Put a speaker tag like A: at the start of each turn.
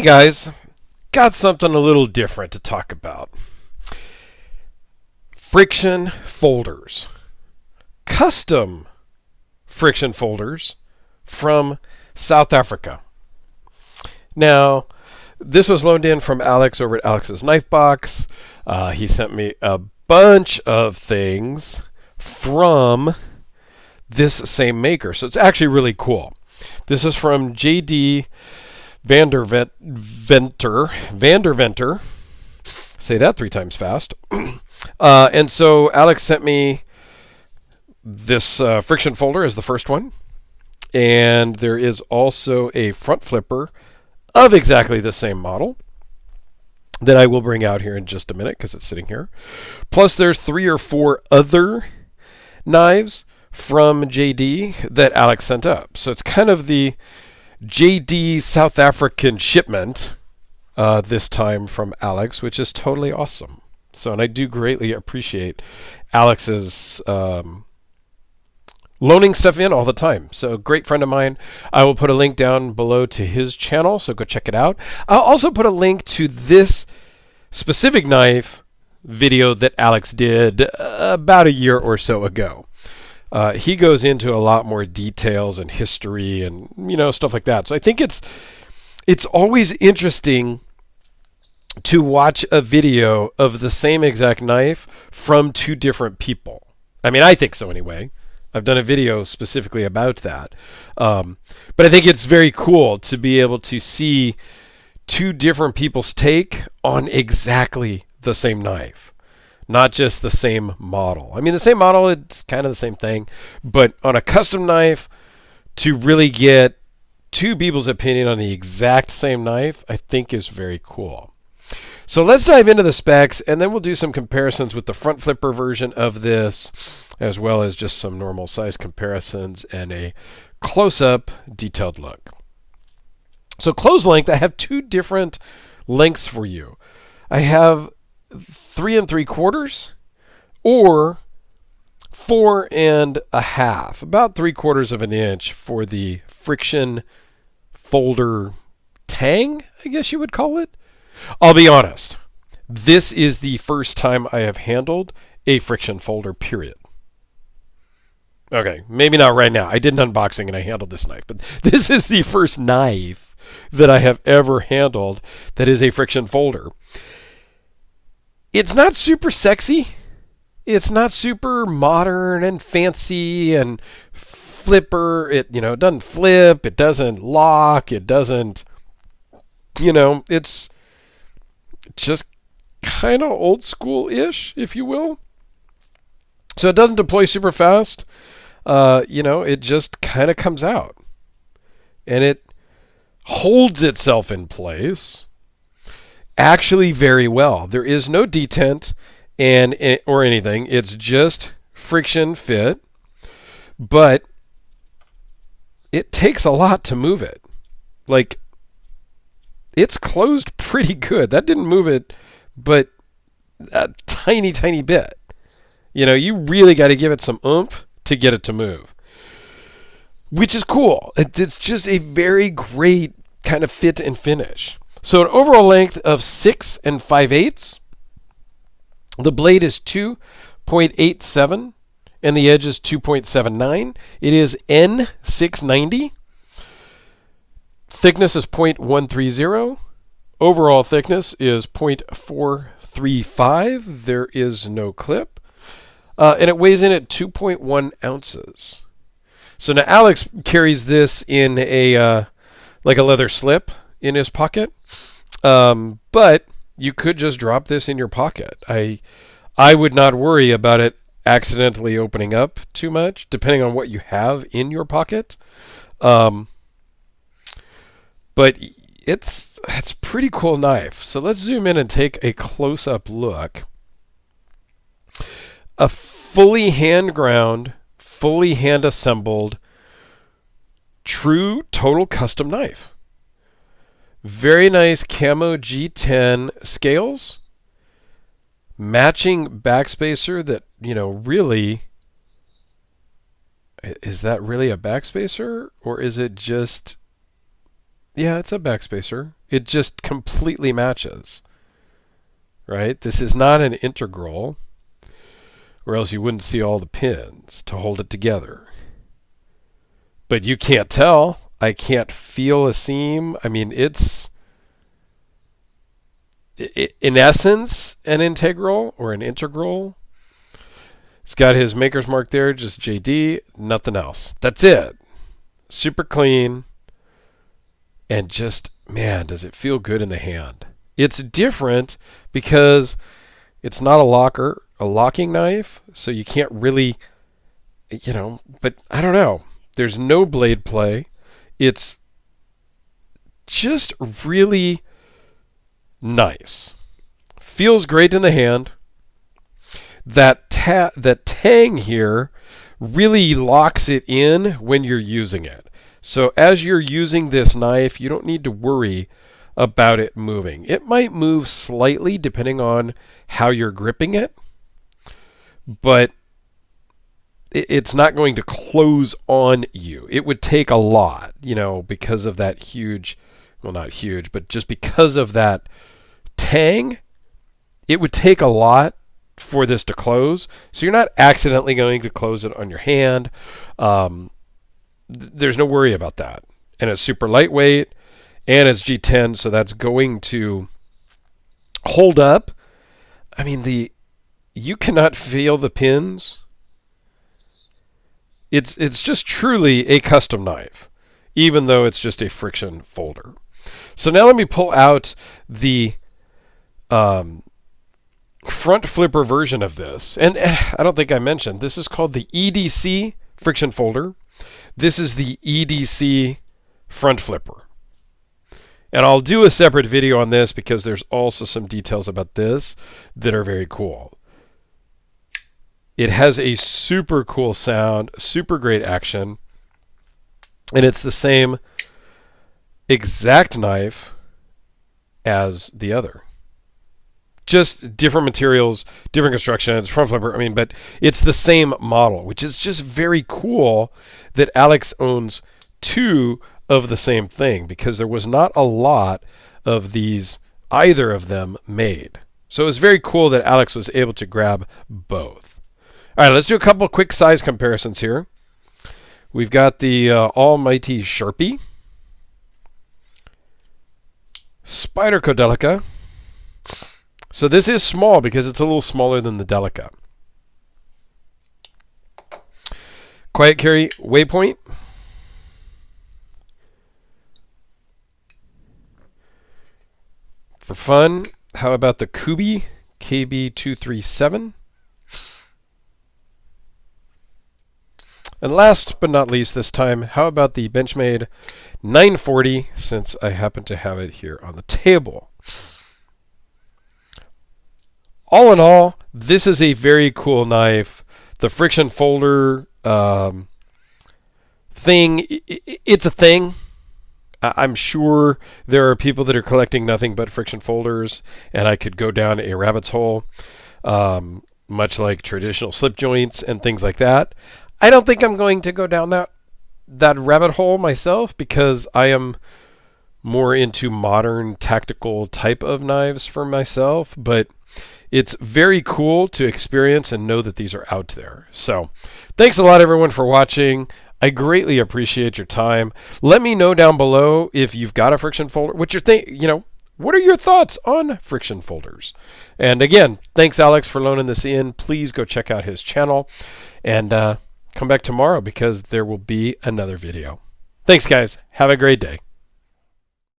A: guys, got something a little different to talk about. Friction folders. Custom friction folders from South Africa. Now, this was loaned in from Alex over at Alex's Knife Box. He sent me a bunch of things from this same maker. So it's actually really cool. This is from JD Vanderventer. Say that 3 times fast. And so Alex sent me this friction folder as the first one. And there is also a front flipper of exactly the same model that I will bring out here in just a minute because it's sitting here. Plus there's 3 or 4 other knives from JD that Alex sent up. So it's kind of the JD South African shipment this time from Alex, which is totally awesome. So, and I do greatly appreciate Alex's loaning stuff in all the time. So, great friend of mine. I will put a link down below to his channel, so go check it out. I'll also put a link to this specific knife video that Alex did about a year or so ago. He goes into a lot more details and history and stuff like that. So I think it's always interesting to watch a video of the same exact knife from 2 different people. I mean, I think so anyway. I've done a video specifically about that. But I think it's very cool to be able to see 2 different people's take on exactly the same knife. Not just the same model. I mean, the same model, it's kind of the same thing. But on a custom knife, to really get 2 people's opinion on the exact same knife, I think is very cool. So let's dive into the specs, and then we'll do some comparisons with the front flipper version of this, as well as just some normal size comparisons and a close-up detailed look. So close length, I have 2 different lengths for you. I have 3 3/4 or 4 1/2, about 3/4 of an inch for the friction folder tang, I guess you would call it. I'll be honest, this is the first time I have handled a friction folder, period. Okay, maybe not right now. I did an unboxing and I handled this knife, but this is the first knife that I have ever handled that is a friction folder. It's not super sexy. It's not super modern and fancy and flipper. It doesn't flip. It doesn't lock. It doesn't, it's just kind of old school-ish, if you will. So it doesn't deploy super fast. It just kind of comes out. And it holds itself in place actually very well. There is no detent or anything. It's just friction fit, but it takes a lot to move it. Like, it's closed pretty good. That didn't move it, but a tiny, tiny bit. You really got to give it some oomph to get it to move, which is cool. It's just a very great kind of fit and finish. So an overall length of 6 5/8. The blade is 2.87 and the edge is 2.79. It is N690. Thickness is 0.130. Overall thickness is 0.435. There is no clip. And it weighs in at 2.1 ounces. So now Alex carries this in a like a leather slip in his pocket. But you could just drop this in your pocket. I would not worry about it accidentally opening up too much, depending on what you have in your pocket. But it's a pretty cool knife. So let's zoom in and take a close-up look. A fully hand-ground, fully hand-assembled, true total custom knife. Very nice camo G10 scales. Matching backspacer that, really... Is that really a backspacer? Or is it just Yeah, it's a backspacer. It just completely matches, right? This is not an integral, or else you wouldn't see all the pins to hold it together. But you can't tell. I can't feel a seam. I mean, it's in essence an integral or an integral. It's got his maker's mark there, just JD, nothing else. That's it. Super clean. And just, man, does it feel good in the hand. It's different because it's not a locking knife, so you can't really, but I don't know. There's no blade play. It's just really nice. Feels great in the hand. That tang here really locks it in when you're using it. So as you're using this knife, you don't need to worry about it moving. It might move slightly depending on how you're gripping it, but it's not going to close on you. It would take a lot, because of that huge, well, not huge, but just because of that tang, it would take a lot for this to close. So you're not accidentally going to close it on your hand. There's no worry about that. And it's super lightweight, and it's G10, so that's going to hold up. I mean, you cannot feel the pins. It's just truly a custom knife, even though it's just a friction folder. So now let me pull out the front flipper version of this. And I don't think I mentioned, this is called the EDC friction folder. This is the EDC front flipper. And I'll do a separate video on this because there's also some details about this that are very cool. It has a super cool sound, super great action, and it's the same exact knife as the other. Just different materials, different construction. It's front flipper, but it's the same model, which is just very cool that Alex owns two of the same thing, because there was not a lot of these, either of them, made. So it was very cool that Alex was able to grab both. All right, let's do a couple quick size comparisons here. We've got the almighty Sharpie, Spyderco Delica. So this is small because it's a little smaller than the Delica. Quiet Carry Waypoint. For fun, how about the Kubi KB237? And last but not least this time, how about the Benchmade 940, since I happen to have it here on the table. All in all, this is a very cool knife. The friction folder thing, it's a thing. I'm sure there are people that are collecting nothing but friction folders, and I could go down a rabbit's hole, much like traditional slip joints and things like that. I don't think I'm going to go down that rabbit hole myself, because I am more into modern tactical type of knives for myself, but it's very cool to experience and know that these are out there. So thanks a lot, everyone, for watching. I greatly appreciate your time. Let me know down below if you've got a friction folder. What are your thoughts on friction folders? And again, thanks, Alex, for loaning this in. Please go check out his channel, and come back tomorrow because there will be another video. Thanks, guys. Have a great day.